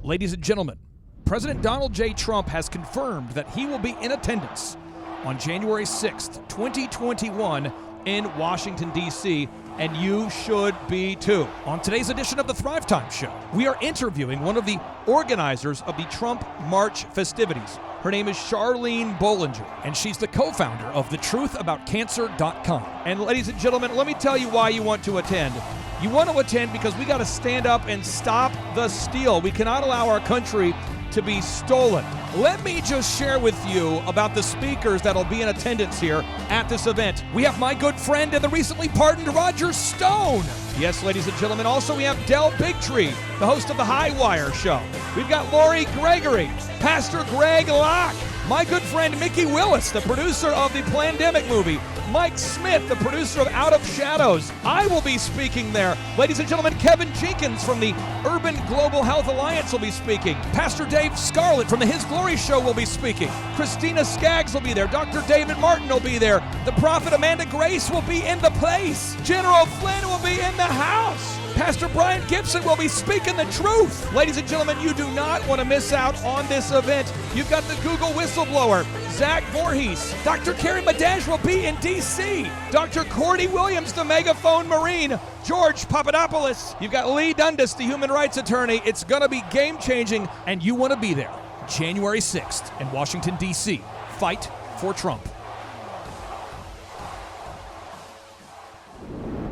Ladies and gentlemen, President Donald J. Trump has confirmed that he will be in attendance on January 6th, 2021 in Washington, D.C., and you should be too. On today's edition of the Thrive Time Show, we are interviewing one of the organizers of the Trump March festivities. Her name is Charlene Bollinger, and she's the co-founder of thetruthaboutcancer.com. And ladies and gentlemen, let me tell you why you want to attend. You want to attend because we got to stand up and stop the steal. We cannot allow our country to be stolen. Let me just share with you about the speakers that'll be in attendance here at this event. We have my good friend and the recently pardoned Roger Stone. Yes, ladies and gentlemen. Also, we have Del Bigtree, the host of the High Wire Show. We've got Lori Gregory, Pastor Greg Locke, my good friend Mickey Willis, the producer of the Plandemic movie, Mike Smith, the producer of Out of Shadows. I will be speaking there. Ladies and gentlemen, Kevin Jenkins from the Urban Global Health Alliance will be speaking. Pastor Dave Scarlett from the His Glory Show will be speaking. Christina Skaggs will be there. Dr. David Martin will be there. The prophet Amanda Grace will be in the place. General Flynn will be in the house. Pastor Brian Gibson will be speaking the truth. Ladies and gentlemen, you do not want to miss out on this event. You've got the Google whistleblower, Zach Voorhees. Dr. Carrie Madej will be in D.C. Dr. Cordy Williams, the megaphone Marine. George Papadopoulos. You've got Lee Dundas, the human rights attorney. It's going to be game-changing, and you want to be there. January 6th in Washington, D.C. Fight for Trump.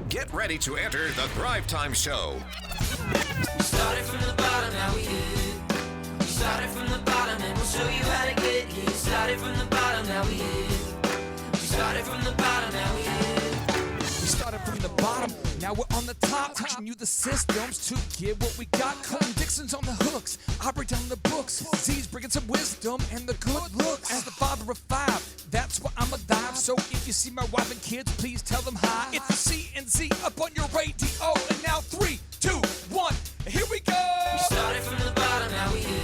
Get ready to enter the Thrive Time Show. We started from the bottom, now we hit. We started from the bottom and we'll show you how to get here. Started from the bottom, now we hit. We started from the bottom, now we hit. We started from the bottom, now we're on the top. Teaching you the systems to get what we got. Colin Dixon's on the hooks, I break down the books. Z's bringing some wisdom and the good looks. As the father of five, that's why I'm alive. So if you see my wife and kids, please tell them hi. It's the CNC up on your radio. And now 3, 2, 1, here we go. We started from the bottom, now we hit. We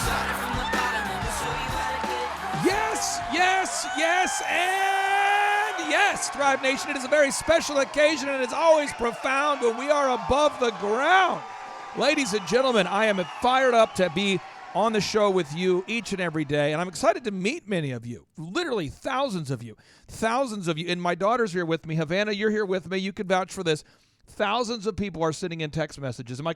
started from the bottom and we'll show you how to get here. Yes, yes, yes, and yes, Thrive Nation. It is a very special occasion, and it's always profound when we are above the ground. Ladies and gentlemen, I am fired up to be on the show with you each and every day, and I'm excited to meet many of you, literally thousands of you. And my daughter's here with me. Havana, you're here with me. You can vouch for this. Thousands of people are sending in text messages. Am I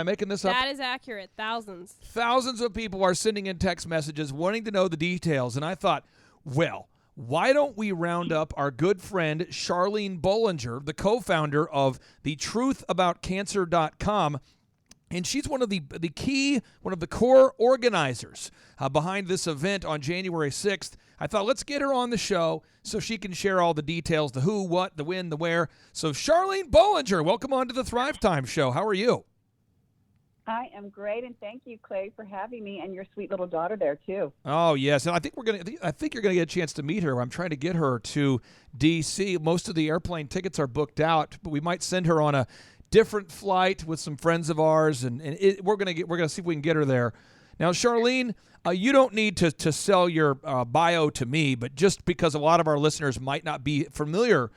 making this up? That is accurate. Thousands. Thousands of people are sending in text messages wanting to know the details, and I thought, well, why don't we round up our good friend Charlene Bollinger, the co-founder of thetruthaboutcancer.com, and she's one of the core organizers behind this event on January 6th. I thought, let's get her on the show so she can share all the details, the who, what, the when, the where. So Charlene Bollinger, welcome on to the Thrive Time Show. How are you? I am great, and thank you, Clay, for having me and your sweet little daughter there too. Oh yes, and I think you're gonna get a chance to meet her. I'm trying to get her to D.C. Most of the airplane tickets are booked out, but we might send her on a different flight with some friends of ours, and we're gonna see if we can get her there. Now, Charlene, you don't need to sell your bio to me, but just because a lot of our listeners might not be familiar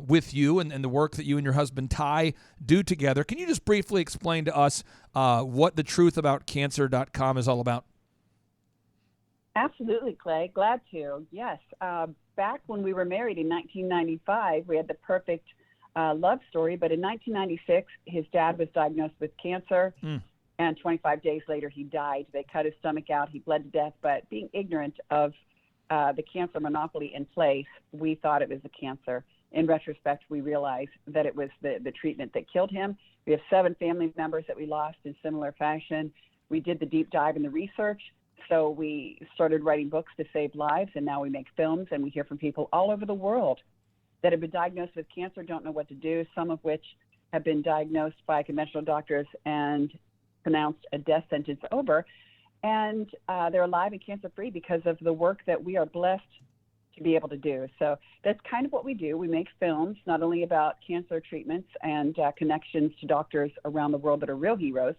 with you and the work that you and your husband Ty do together, can you just briefly explain to us what thetruthaboutcancer.com is all about? Absolutely, Clay. Glad to. Yes. Back when we were married in 1995, we had the perfect love story, but in 1996, his dad was diagnosed with cancer. And 25 days later, he died. They cut his stomach out. He bled to death. But being ignorant of the cancer monopoly in place, we thought it was the cancer. In retrospect, we realized that it was the treatment that killed him. We have 7 family members that we lost in similar fashion. We did the deep dive in the research. So we started writing books to save lives, and now we make films, and we hear from people all over the world that have been diagnosed with cancer, don't know what to do, some of which have been diagnosed by conventional doctors and pronounced a death sentence over, and they're alive and cancer-free because of the work that we are blessed to be able to do. So that's kind of what we do. We make films not only about cancer treatments and connections to doctors around the world that are real heroes,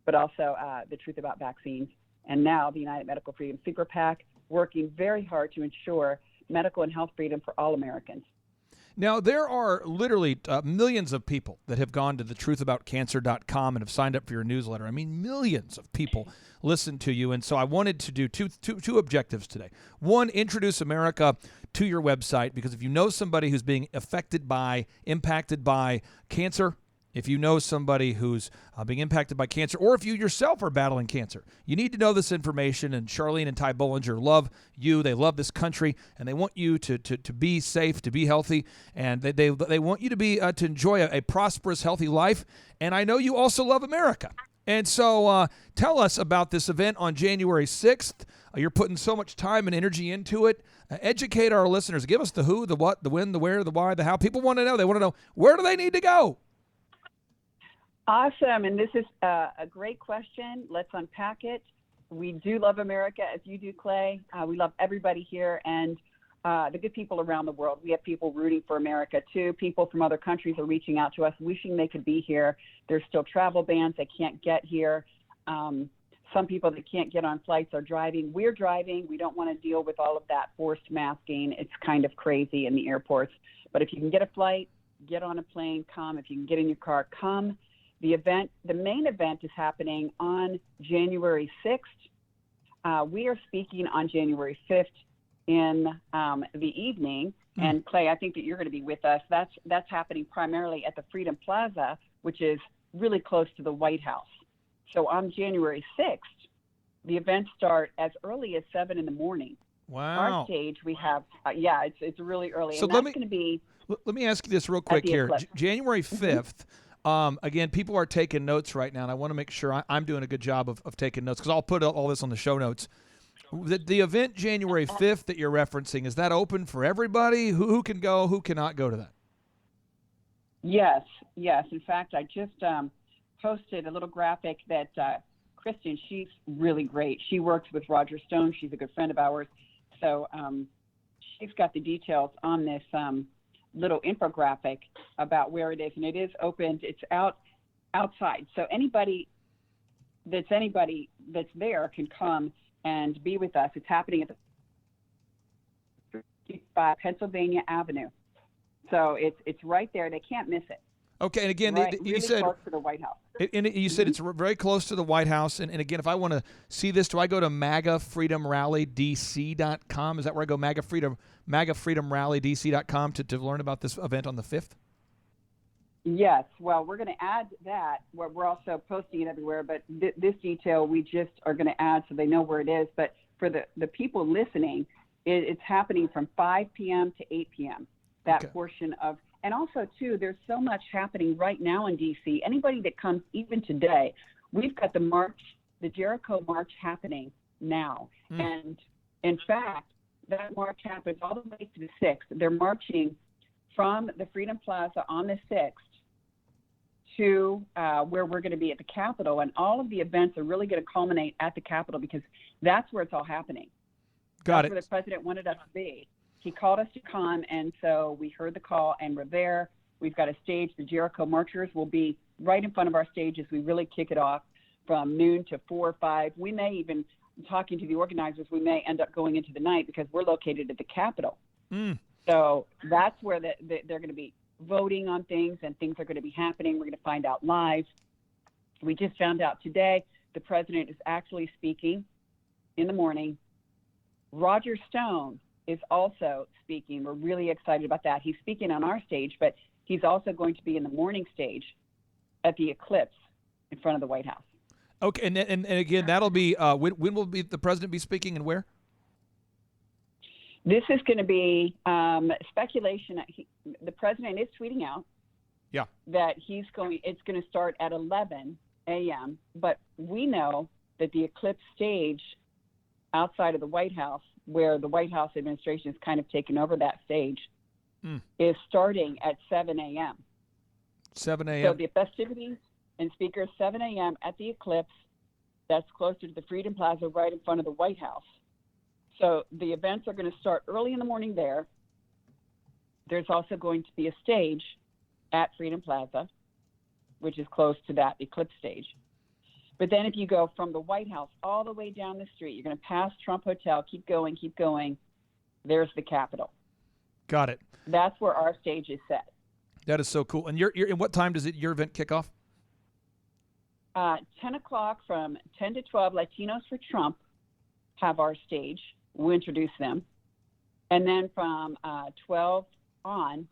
but also the truth about vaccines. And now the United Medical Freedom Super PAC, working very hard to ensure medical and health freedom for all Americans. Now, there are literally millions of people that have gone to thetruthaboutcancer.com and have signed up for your newsletter. I mean, millions of people listen to you. And so I wanted to do two objectives today. One, introduce America to your website, because if you know somebody who's being impacted by cancer, if you know somebody who's being impacted by cancer, or if you yourself are battling cancer, you need to know this information. And Charlene and Ty Bollinger love you. They love this country, and they want you to be safe, to be healthy, and they want you to be to enjoy a prosperous, healthy life. And I know you also love America. And so tell us about this event on January 6th. You're putting so much time and energy into it. Educate our listeners. Give us the who, the what, the when, the where, the why, the how. People want to know. They want to know, where do they need to go? Awesome. And this is a great question. Let's unpack it. We do love America, as you do, Clay. We love everybody here and the good people around the world. We have people rooting for America, too. People from other countries are reaching out to us, wishing they could be here. There's still travel bans. They can't get here. Some people that can't get on flights are driving. We're driving. We don't want to deal with all of that forced masking. It's kind of crazy in the airports. But if you can get a flight, get on a plane, come. If you can get in your car, come. The main event is happening on January 6th. We are speaking on January 5th in the evening. And Clay, I think that you're going to be with us. That's happening primarily at the Freedom Plaza, which is really close to the White House. So on January 6th, the events start as early as 7 in the morning. Wow. Our stage, we have, it's really early. So and that's going to be. Let me ask you this real quick here. January 5th. Again, people are taking notes right now, and I want to make sure I'm doing a good job of taking notes, because I'll put all this on the show notes. The event January 5th that you're referencing, is that open for everybody? Who can go? Who cannot go to that? Yes. In fact, I just posted a little graphic that Kristen, she's really great. She works with Roger Stone. She's a good friend of ours. So she's got the details on this little infographic about where it is, and it is open. It's outside, so anybody that's there can come and be with us. It's happening at the Pennsylvania Avenue, so it's right there. They can't miss it. Okay, and again, right, you really said close to the White House. And you said it's very close to the White House. And again, if I want to see this, do I go to MAGAFreedomRallyDC.com? Is that where I go, MAGAFreedomRallyDC.com to learn about this event on the 5th? Yes. Well, we're going to add that. We're also posting it everywhere, but this detail we just are going to add so they know where it is. But for the people listening, it's happening from 5 p.m. to 8 p.m., that portion of. And also, too, there's so much happening right now in D.C. Anybody that comes, even today, we've got the Jericho March happening now. And, in fact, that march happens all the way to the 6th. They're marching from the Freedom Plaza on the 6th to where we're going to be at the Capitol. And all of the events are really going to culminate at the Capitol, because that's where it's all happening. That's where the president wanted us to be. He called us to come, and so we heard the call, and we're there. We've got a stage. The Jericho Marchers will be right in front of our stage as we really kick it off from noon to 4 or 5. We may even, talking to the organizers, we may end up going into the night because we're located at the Capitol. So that's where they're going to be voting on things, and things are going to be happening. We're going to find out live. We just found out today the president is actually speaking in the morning. Roger Stone is also speaking. We're really excited about that. He's speaking on our stage, but he's also going to be in the morning stage at the Eclipse in front of the White House. Okay, and again, that'll be when will the president be speaking, and where? This is going to be speculation. The president is tweeting out that it's going to start at 11 a.m., but we know that the Eclipse stage outside of the White House, where the White House administration has kind of taken over that stage, is starting at 7 a.m. 7 a.m. So the festivities and speakers, 7 a.m. at the Eclipse. That's closer to the Freedom Plaza, right in front of the White House. So the events are going to start early in the morning there. There's also going to be a stage at Freedom Plaza, which is close to that Eclipse stage. But then if you go from the White House all the way down the street, you're going to pass Trump Hotel, keep going, there's the Capitol. Got it. That's where our stage is set. That is so cool. And and what time does your event kick off? 10 o'clock from 10 to 12, Latinos for Trump have our stage. We'll introduce them. And then from 12 on,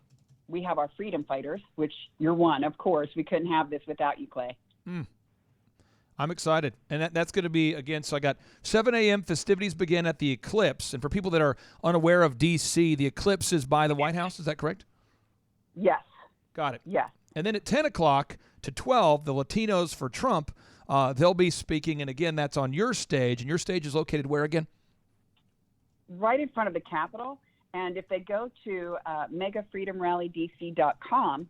we have our freedom fighters, which you're one, of course. We couldn't have this without you, Clay. I'm excited. And that's going to be, again, so I got 7 a.m. festivities begin at the Eclipse. And for people that are unaware of D.C., the Eclipse is by the White House. Is that correct? Yes. Got it. Yes. And then at 10 o'clock to 12, the Latinos for Trump, they'll be speaking. And again, that's on your stage. And your stage is located where again? Right in front of the Capitol. And if they go to megafreedomrallydc.com,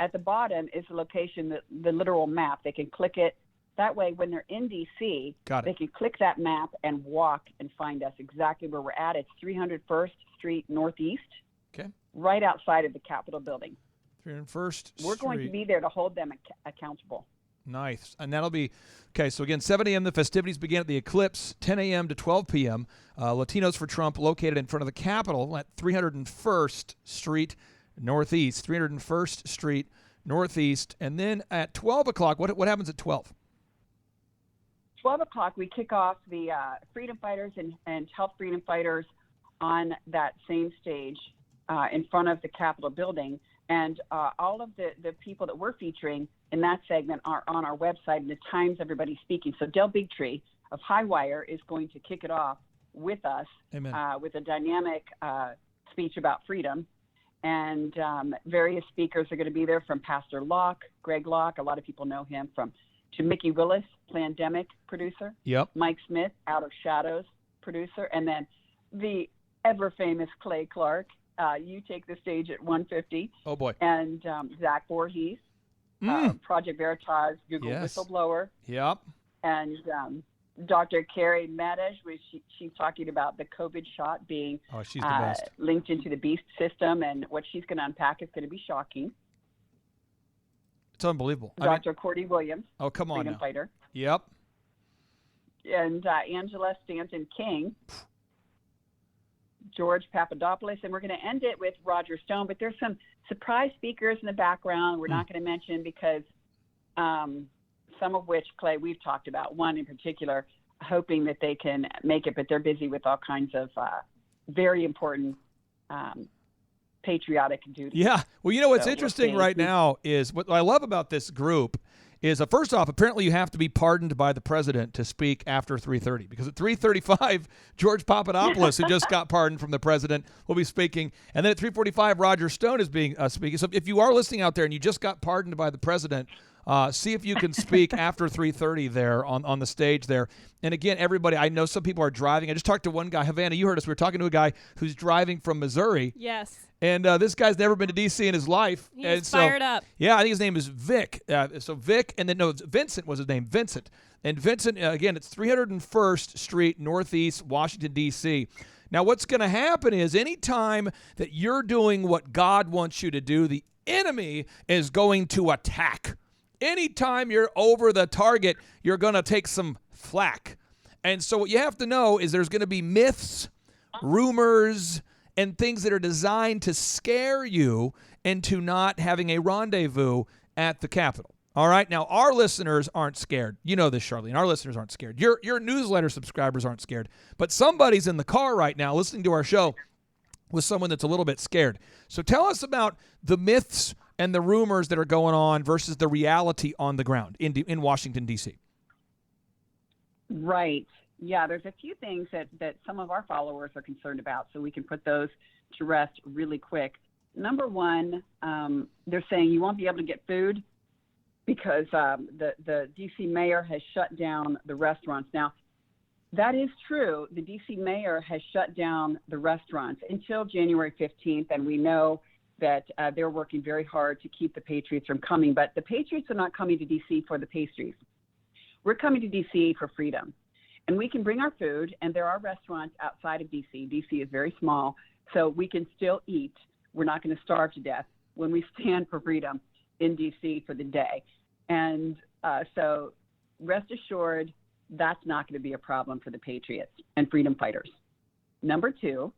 at the bottom is the location, the literal map. They can click it. That way, when they're in D.C., they can click that map and walk and find us exactly where we're at. It's 301st Street Northeast, right outside of the Capitol building. 301st Street. We're going to be there to hold them accountable. Nice. And that'll be, so again, 7 a.m. the festivities begin at the Eclipse, 10 a.m. to 12 p.m. Latinos for Trump located in front of the Capitol at 301st Street Northeast, 301st Street Northeast. And then at 12 o'clock, what happens at 12? 12 o'clock, we kick off the freedom fighters and health freedom fighters on that same stage in front of the Capitol building. And all of the people that we're featuring in that segment are on our website and the times everybody's speaking. So Del Bigtree of Highwire is going to kick it off with us with a dynamic speech about freedom. And various speakers are going to be there, from Pastor Locke, Greg Locke. A lot of people know him to Mickey Willis, Plandemic producer. Yep. Mike Smith, Out of Shadows producer. And then the ever-famous Clay Clark. You take the stage at 1:50. Oh, boy. And Zach Voorhees, Project Veritas, Google whistleblower. Yep. And Dr. Carrie Madish, she's talking about the COVID shot being she's the best. Linked into the beast system, and what she's going to unpack is going to be shocking. It's unbelievable. Dr. Cordy Williams. Oh, come on freedom now. fighter. Yep. And Angela Stanton King. George Papadopoulos, and we're going to end it with Roger Stone. But there's some surprise speakers in the background we're not going to mention because some of which, Clay, we've talked about. One in particular, hoping that they can make it, but they're busy with all kinds of very important patriotic duties. Yeah. Well, you know what's interesting right now is what I love about this group is first off, apparently you have to be pardoned by the president to speak after 3:30, because at 3:35, George Papadopoulos, who just got pardoned from the president, will be speaking, and then at 3:45, Roger Stone is being speaking. So if you are listening out there and you just got pardoned by the president, see if you can speak after 3:30 there on the stage there. And again, everybody, I know some people are driving. I just talked to one guy, Havana, you heard us. We were talking to a guy who's driving from Missouri. Yes. And this guy's never been to D.C. in his life. He's fired up. Yeah, I think his name is Vic. So Vic, and then Vincent was his name, Vincent. And Vincent, again, it's 301st Street Northeast, Washington, D.C. Now, what's going to happen is anytime that you're doing what God wants you to do, the enemy is going to attack. Anytime you're over the target, you're going to take some flack. And so what you have to know is there's going to be myths, rumors, and things that are designed to scare you into not having a rendezvous at the Capitol. All right? Now, our listeners aren't scared. You know this, Charlene. Our listeners aren't scared. Your newsletter subscribers aren't scared. But somebody's in the car right now listening to our show with someone that's a little bit scared. So tell us about the myths and the rumors that are going on versus the reality on the ground in Washington, D.C. Right. Yeah, there's a few things that some of our followers are concerned about, so we can put those to rest really quick. Number one, they're saying you won't be able to get food because the D.C. mayor has shut down the restaurants. Now, that is true. The D.C. mayor has shut down the restaurants until January 15th, and we know that they're working very hard to keep the Patriots from coming. But the Patriots are not coming to D.C. for the pastries. We're coming to D.C. for freedom. And we can bring our food, and there are restaurants outside of D.C. D.C. is very small, so we can still eat. We're not going to starve to death when we stand for freedom in D.C. for the day. And so rest assured, that's not going to be a problem for the Patriots and freedom fighters. Number two,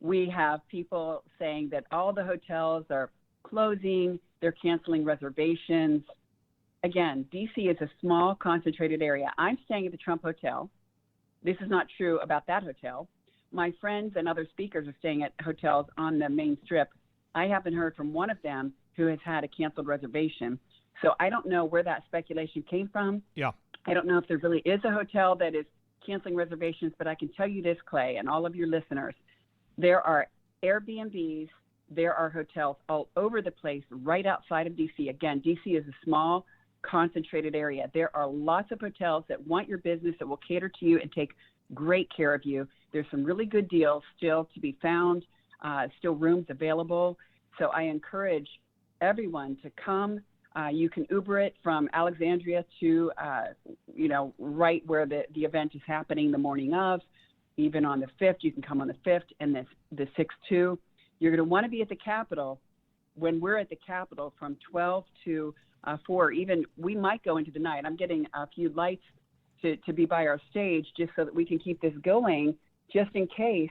We have people saying that all the hotels are closing, they're canceling reservations. Again, D.C. is a small, concentrated area. I'm staying at the Trump Hotel. This is not true about that hotel. My friends and other speakers are staying at hotels on the main strip. I haven't heard from one of them who has had a canceled reservation. So I don't know where that speculation came from. Yeah. I don't know if there really is a hotel that is canceling reservations, but I can tell you this, Clay, and all of your listeners, there are Airbnbs, there are hotels all over the place right outside of D.C. Again, D.C. is a small, concentrated area. There are lots of hotels that want your business, that will cater to you and take great care of you. There's some really good deals still to be found, still rooms available. So I encourage everyone to come. You can Uber it from Alexandria to, right where the event is happening the morning of. Even on the 5th, you can come on the 5th and the 6th too. You're going to want to be at the Capitol when we're at the Capitol from 12 to 4. Even we might go into the night. I'm getting a few lights to be by our stage just so that we can keep this going, just in case.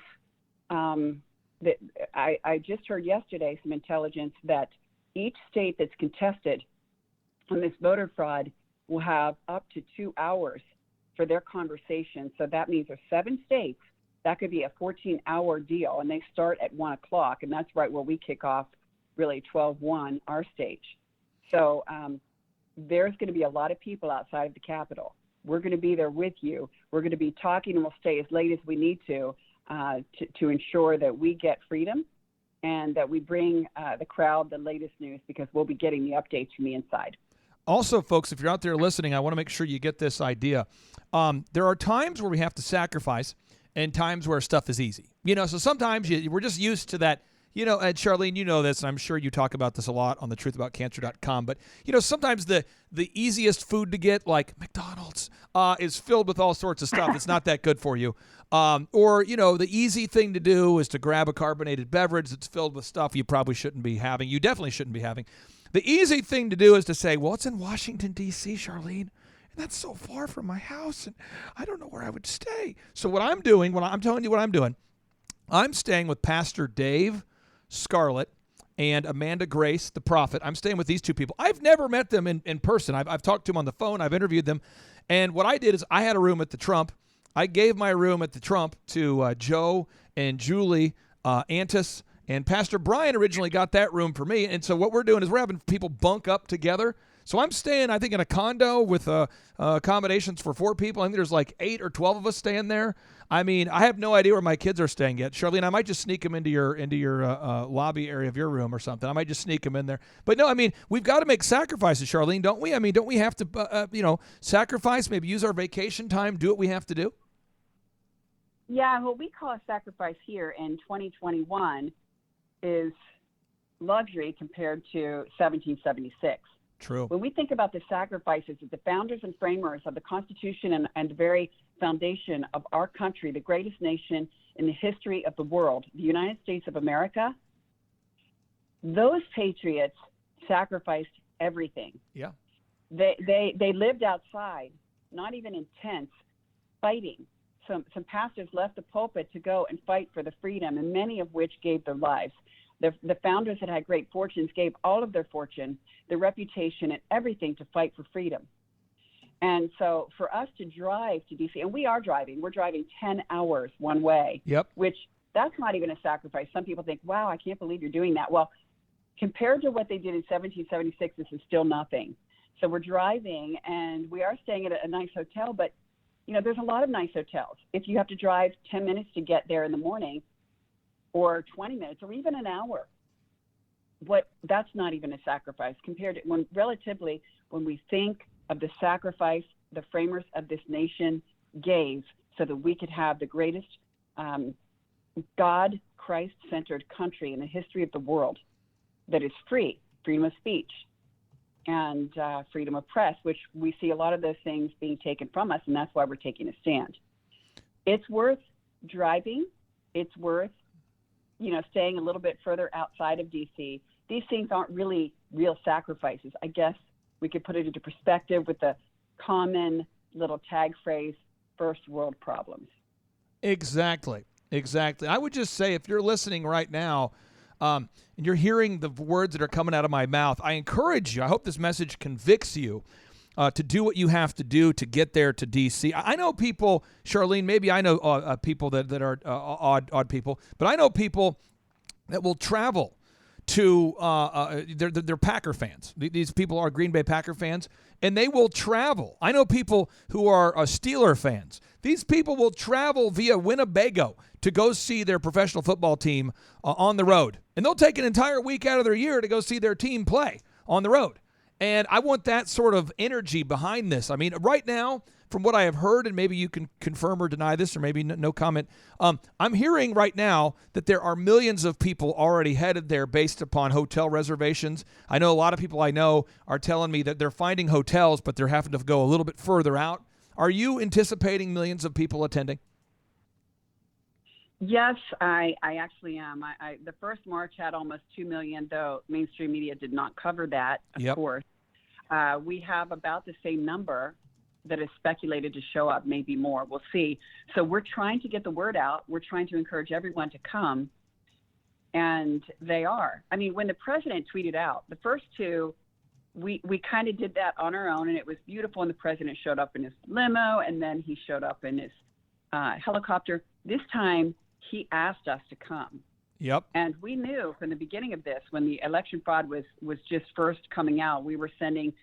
That I just heard yesterday some intelligence that each state that's contested on this voter fraud will have up to 2 hours for their conversation. So that means there's 7 states. That could be a 14-hour deal, and they start at 1 o'clock, and that's right where we kick off, really 12/1, our stage. So there's going to be a lot of people outside of the Capitol. We're going to be there with you. We're going to be talking, and we'll stay as late as we need to ensure that we get freedom and that we bring the crowd the latest news, because we'll be getting the updates from the inside. Also, folks, if you're out there listening, I want to make sure you get this idea. There are times where we have to sacrifice and times where stuff is easy. So sometimes we're just used to that. And Charlene, you know this, and I'm sure you talk about this a lot on thetruthaboutcancer.com. But, sometimes the easiest food to get, like McDonald's, is filled with all sorts of stuff that's not that good for you. Or, the easy thing to do is to grab a carbonated beverage that's filled with stuff you probably shouldn't be having. You definitely shouldn't be having. The easy thing to do is to say, well, it's in Washington, D.C., Charlene, and that's so far from my house, and I don't know where I would stay. So what I'm doing, I'm telling you what I'm doing, I'm staying with Pastor Dave Scarlett and Amanda Grace, the prophet. I'm staying with these two people. I've never met them in person. I've talked to them on the phone. I've interviewed them. And what I did is I had a room at the Trump. I gave my room at the Trump to Joe and Julie Antis. And Pastor Brian originally got that room for me. And so what we're doing is we're having people bunk up together. So I'm staying, I think, in a condo with accommodations for 4 people. I think there's like 8 or 12 of us staying there. I mean, I have no idea where my kids are staying yet. Charlene, I might just sneak them into your lobby area of your room or something. I might just sneak them in there. But no, I mean, we've got to make sacrifices, Charlene, don't we? I mean, don't we have to, sacrifice, maybe use our vacation time, do what we have to do? Yeah, what we call a sacrifice here in 2021 is luxury compared to 1776. True. When we think about the sacrifices that the founders and framers of the Constitution and the very foundation of our country, the greatest nation in the history of the world, the United States of America, those patriots sacrificed everything. Yeah. They lived outside, not even in tents, fighting. Some pastors left the pulpit to go and fight for the freedom, and many of which gave their lives. The founders that had great fortunes gave all of their fortune, their reputation, and everything to fight for freedom. And so for us to drive to D.C., and we are driving, we're driving 10 hours one way, Yep. Which that's not even a sacrifice. Some people think, wow, I can't believe you're doing that. Well, compared to what they did in 1776, this is still nothing. So we're driving, and we are staying at a nice hotel, but there's a lot of nice hotels. If you have to drive 10 minutes to get there in the morning, or 20 minutes, or even an hour, that's not even a sacrifice compared to when we think of the sacrifice the framers of this nation gave so that we could have the greatest God, Christ-centered country in the history of the world that is free, freedom of speech, and freedom of press, which we see a lot of those things being taken from us, and that's why we're taking a stand. It's worth driving. It's worth, staying a little bit further outside of D.C. These things aren't really real sacrifices. I guess we could put it into perspective with the common little tag phrase, first world problems. Exactly. Exactly. I would just say if you're listening right now and you're hearing the words that are coming out of my mouth, I encourage you. I hope this message convicts you to do what you have to do to get there to D.C. I know people, Charlene, maybe I know people that are odd people, but I know people that will travel to they're Packer fans. These people are Green Bay Packer fans, and they will travel. I know people who are Steeler fans. These people will travel via Winnebago to go see their professional football team on the road, and they'll take an entire week out of their year to go see their team play on the road. And I want that sort of energy behind this. I mean, right now, from what I have heard, and maybe you can confirm or deny this, or maybe no comment, I'm hearing right now that there are millions of people already headed there based upon hotel reservations. I know a lot of people I know are telling me that they're finding hotels, but they're having to go a little bit further out. Are you anticipating millions of people attending? Yes, I actually am. The first march had almost 2 million, though mainstream media did not cover that, of course. We have about the same number that is speculated to show up, maybe more. We'll see. So we're trying to get the word out. We're trying to encourage everyone to come, and they are. I mean, when the president tweeted out, the first two, we kind of did that on our own, and it was beautiful, and the president showed up in his limo, and then he showed up in his helicopter. This time, he asked us to come. Yep. And we knew from the beginning of this, when the election fraud was just first coming out, we were sending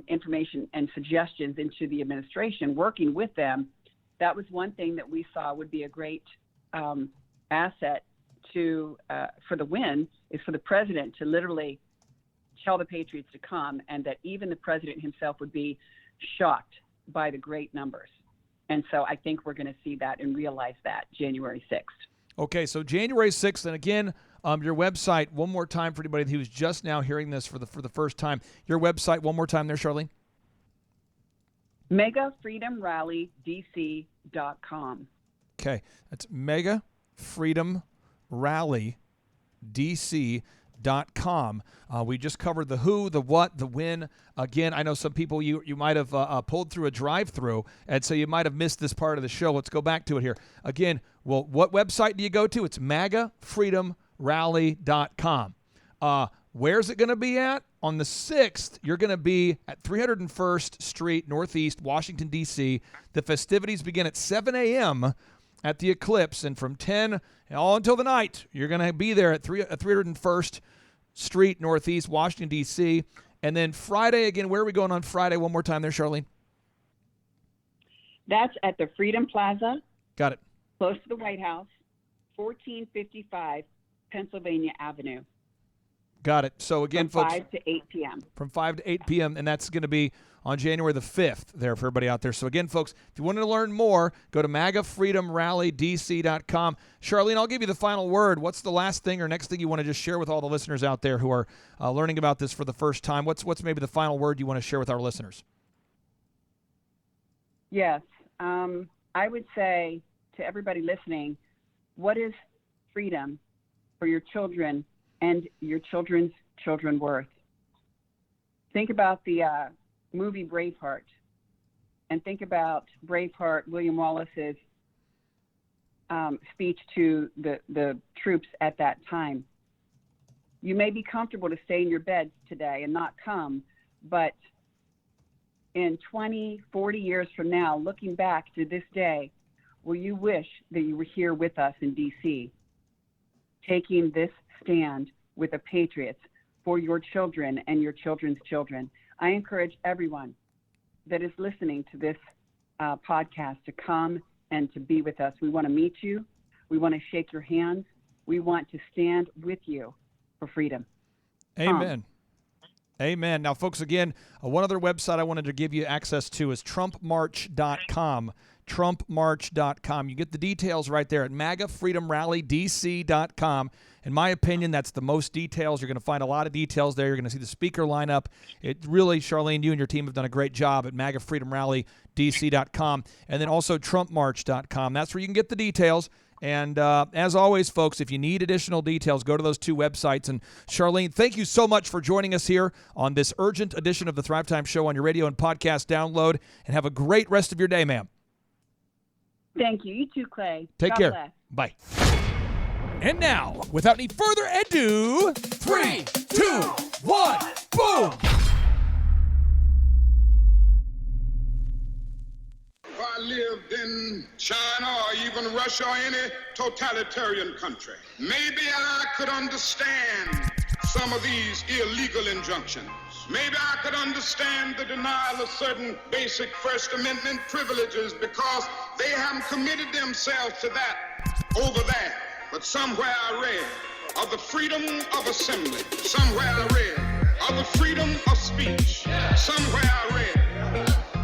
information and suggestions into the administration, working with them. That was one thing that we saw would be a great asset for the win, is for the president to literally tell the Patriots to come, and that even the president himself would be shocked by the great numbers. And so I think we're going to see that and realize that January 6th. Okay, so January 6th, and again, your website, one more time for anybody who's just now hearing this for the first time. Your website, one more time there, Charlene. MegaFreedomRallyDC.com. Okay, that's MegaFreedomRallyDC.com. We just covered the who, the what, the when. Again, I know some people you might have pulled through a drive-through, and so you might have missed this part of the show. Let's go back to it here. Again, well, what website do you go to? It's MAGAFreedomRally.com. Where's it going to be at? On the 6th, you're going to be at 301st Street, Northeast, Washington, D.C. The festivities begin at 7 a.m., at the Eclipse, and from 10 all until the night, you're going to be there at 301st Street, Northeast, Washington, D.C. And then Friday, again, where are we going on Friday? One more time there, Charlene. That's at the Freedom Plaza. Got it. Close to the White House, 1455 Pennsylvania Avenue. Got it. So again, from folks, 5 to 8 p.m. From 5 to 8 p.m., and that's going to be on January the 5th there for everybody out there. So again, folks, if you want to learn more, go to MAGAFreedomRallyDC.com. Charlene, I'll give you the final word. What's the last thing or next thing you want to just share with all the listeners out there who are learning about this for the first time? What's maybe the final word you want to share with our listeners? Yes. I would say to everybody listening, what is freedom for your children and your children's children worth? Think about the movie Braveheart, and think about Braveheart, William Wallace's speech to the troops at that time. You may be comfortable to stay in your beds today and not come, but in 20, 40 years from now, looking back to this day, will you wish that you were here with us in D.C., taking this stand with the Patriots for your children and your children's children? I encourage everyone that is listening to this podcast to come and to be with us. We want to meet you. We want to shake your hands. We want to stand with you for freedom. Amen. Amen. Now, folks, again, one other website I wanted to give you access to is TrumpMarch.com. TrumpMarch.com. You get the details right there at MAGAFreedomRallyDC.com. In my opinion, that's the most details. You're going to find a lot of details there. You're going to see the speaker lineup. It really, Charlene, you and your team have done a great job at MAGAFreedomRallyDC.com. And then also TrumpMarch.com. That's where you can get the details. And as always, folks, if you need additional details, go to those two websites. And Charlene, thank you so much for joining us here on this urgent edition of the Thrive Time Show on your radio and podcast download. And have a great rest of your day, ma'am. Thank you. You too, Clay. Take God care. Bless. Bye. And now, without any further ado, 3, 2, 1, boom! If I lived in China or even Russia or any totalitarian country, maybe I could understand some of these illegal injunctions. Maybe I could understand the denial of certain basic First Amendment privileges because they haven't committed themselves to that over there. But somewhere I read of the freedom of assembly. Somewhere I read of the freedom of speech. Somewhere I read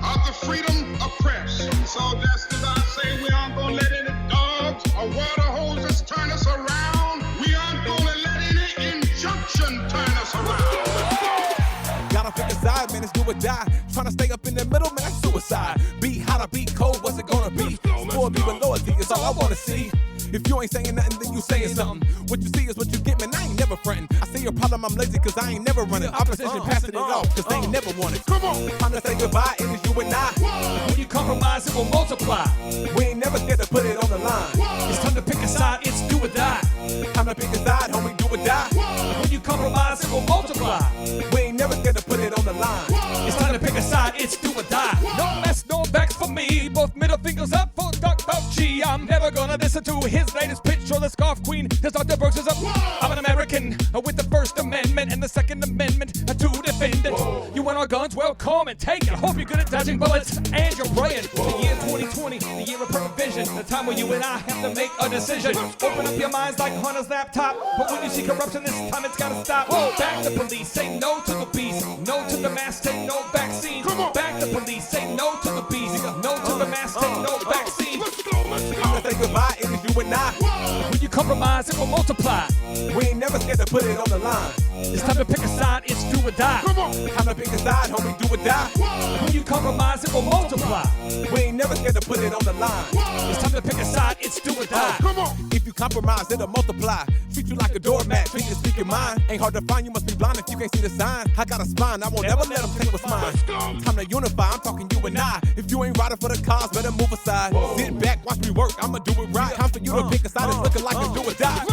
of the freedom of press. So just as I say, we aren't going to let any dogs or water hoses turn us around. We aren't going to let any injunction turn us around. Gotta pick a side, man, it's do or die. Trying to stay up in the middle, man, that's suicide. Be hot or be cold, what's it gonna be? Spoil me with loyalty, it's all I wanna see. If you ain't saying nothing, then you saying something. What you see is what you get, man, I ain't never frontin'. I say your problem, I'm lazy, cause I ain't never running. Opposition passing it off, cause they ain't never wanted. Come on, time to say goodbye, it is you and I. When you compromise, it will multiply. We ain't never scared to put it on the line. It's time to pick a side, it's do or die. Time to pick a side, homie, do or die. When you compromise, it will multiply. We ain't never scared to put it on the line. It's time to pick a side, it's do or die. No mess, no backs for me. Both middle fingers up for Dr. G. I'm never gonna listen to his latest pitch or the scarf queen. His Dr. Brooks is up. I'm an American with the First Amendment and the Second Amendment to defend it. You want our guns? Well, come and take it. Hope you're good at dodging bullets and you're praying. The year 2020, the year of perfect vision. The time where you and I have to make a decision. Open up your minds like Hunter's laptop. But when you see corruption, this time it's gotta stop. Back the police, say no to the beast. No to the mask, take no vaccine. Back the police, say no to the beast. No to the mask, take no vaccine. Time to say goodbye, it is you and I. When you compromise, it will multiply. We ain't never scared to put it on the line. It's time to pick a side, it's do or die. Time to pick a side, homie, do or die. When you compromise, it will multiply. We ain't never scared to put it on the line. It's time to pick a side, it's do or die. If you compromise, it'll multiply. Treat you like a doormat, treat you speak your mind. Ain't hard to find, you must be blind if you can't see the sign. I got a spine, I won't ever let them take what's mine. Time to unify, I'm talking you and I. If you ain't riding for the cause, better move aside. Sit back, watch me work, I'ma do it right. Time for you to pick a side, it's looking like a do or die.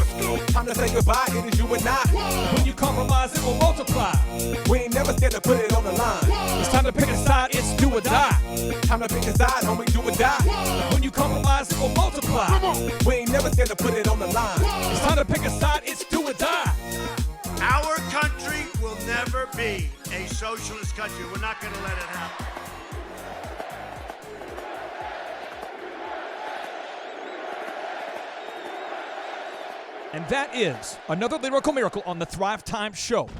Time to say goodbye, it is you and I. When you compromise, it will multiply. We ain't never scared to put it on the line. It's time to pick a side, it's do or die. Time to pick a side, homie, do or die. When you compromise, it will multiply. We ain't never scared to put it on the line. It's time to pick a side, it's do or die. Our country will never be a socialist country. We're not going to let it happen. And that is another lyrical miracle on the Thrive Time Show.